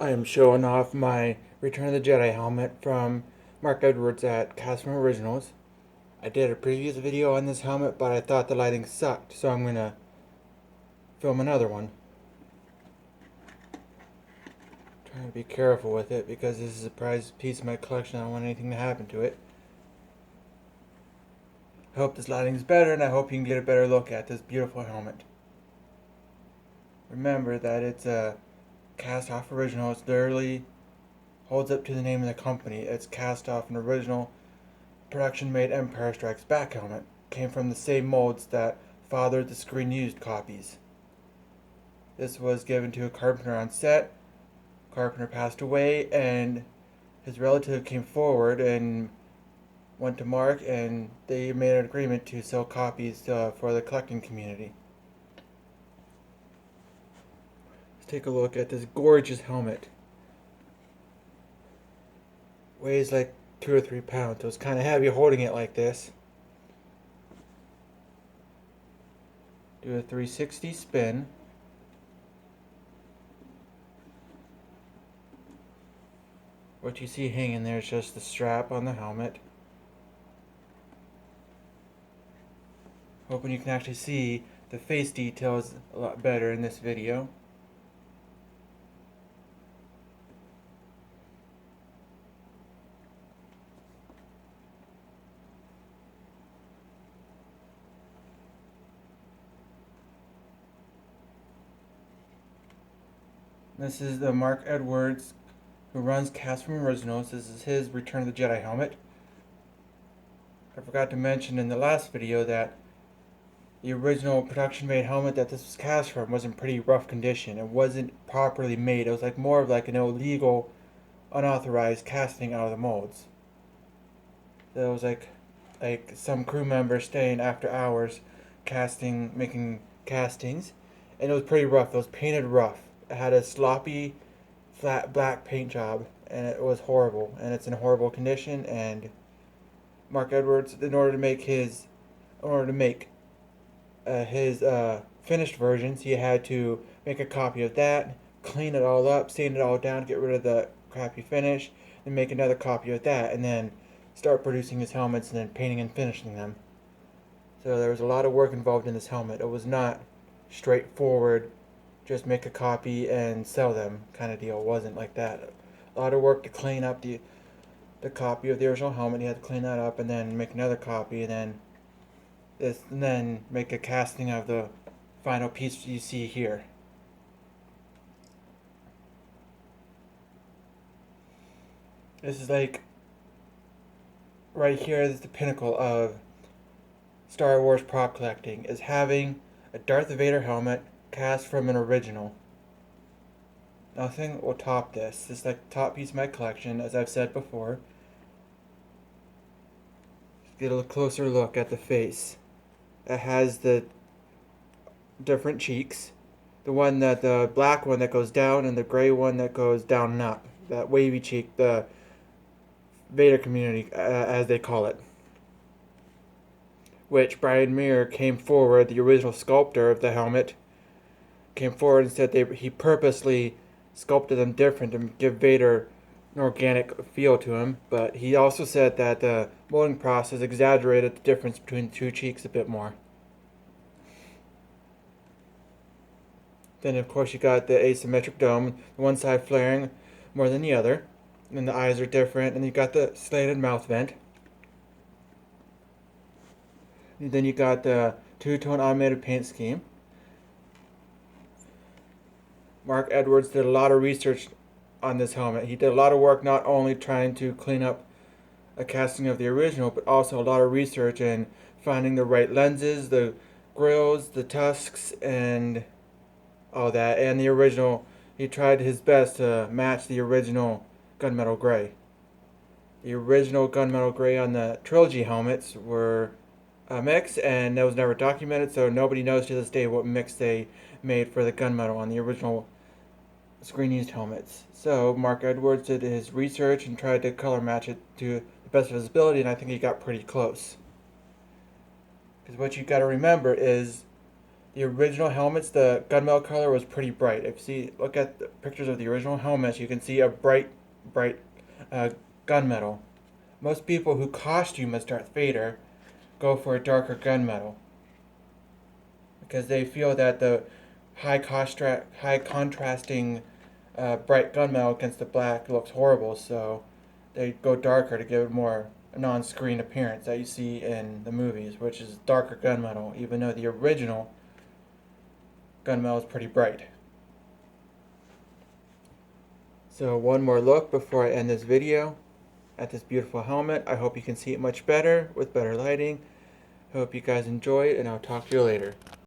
I am showing off my Return of the Jedi helmet from Mark Edwards at Custom Originals. I did a previous video on this helmet, but I thought the lighting sucked, so I'm going to film another one. Trying to be careful with it because this is a prized piece of my collection. I don't want anything to happen to it. I hope this lighting is better, and I hope you can get a better look at this beautiful helmet. Remember that it's a cast off original. It's literally holds up to the name of the company. It's cast off an original production made Empire Strikes Back helmet. Came from the same molds that fathered the screen used copies. This was given to a carpenter on set. Carpenter passed away, and his relative came forward and went to Mark, and they made an agreement to sell copies for the collecting community. Let's take a look at this gorgeous helmet. Weighs like 2 or 3 pounds, so it's kind of heavy holding it like this. Do a 360 spin. What you see hanging there is just the strap on the helmet. Hoping you can actually see the face details a lot better in this video. This is the Mark Edwards, who runs Cast from Originals. This is his Return of the Jedi helmet. I forgot to mention in the last video that the original production made helmet that this was cast from was in pretty rough condition. It wasn't properly made. It was like more of like an illegal, unauthorized casting out of the molds. There was like some crew members staying after hours making castings, and it was pretty rough. It was painted rough. It had a sloppy, flat black paint job, and it was horrible. And it's in horrible condition. And Mark Edwards, in order to make his finished versions, he had to make a copy of that, clean it all up, sand it all down, get rid of the crappy finish, and make another copy of that, and then start producing his helmets and then painting and finishing them. So there was a lot of work involved in this helmet. It was not straightforward, just make a copy and sell them kind of deal. It wasn't like that. A lot of work to clean up the copy of the original helmet. He had to clean that up and then make another copy, and then make a casting of the final piece you see here. This is like right here. This is the pinnacle of Star Wars prop collecting, is having a Darth Vader helmet cast from an original. Nothing will top this. This is like the top piece of my collection, as I've said before. Let's get a closer look at the face. It has the different cheeks. The black one that goes down, and the gray one that goes down and up. That wavy cheek, the Vader community, as they call it. Which Brian Muir came forward, the original sculptor of the helmet, came forward and said he purposely sculpted them different to give Vader an organic feel to him. But he also said that the molding process exaggerated the difference between the two cheeks a bit more. Then of course you got the asymmetric dome, one side flaring more than the other. And then the eyes are different, and you got the slanted mouth vent. And then you got the two-tone automated paint scheme. Mark Edwards did a lot of research on this helmet. He did a lot of work not only trying to clean up a casting of the original, but also a lot of research in finding the right lenses, the grills, the tusks, and all that. And the original, he tried his best to match the original gunmetal gray. The original gunmetal gray on the trilogy helmets were a mix, and that was never documented, so nobody knows to this day what mix they made for the gunmetal on the original screen used helmets. So Mark Edwards did his research and tried to color match it to the best of his ability, and I think he got pretty close. Because what you got to remember is The original helmets, the gunmetal color was pretty bright. If you see, look at the pictures of the original helmets, you can see a bright gunmetal. Most people who costume as Darth Vader go for a darker gunmetal because they feel that the high contrasting bright gunmetal against the black looks horrible, so they go darker to give it more a non-screen appearance that you see in the movies, which is darker gunmetal, even though the original gunmetal is pretty bright. So one more look before I end this video at this beautiful helmet. I hope you can see it much better with better lighting. Hope you guys enjoy it, and I'll talk to you later.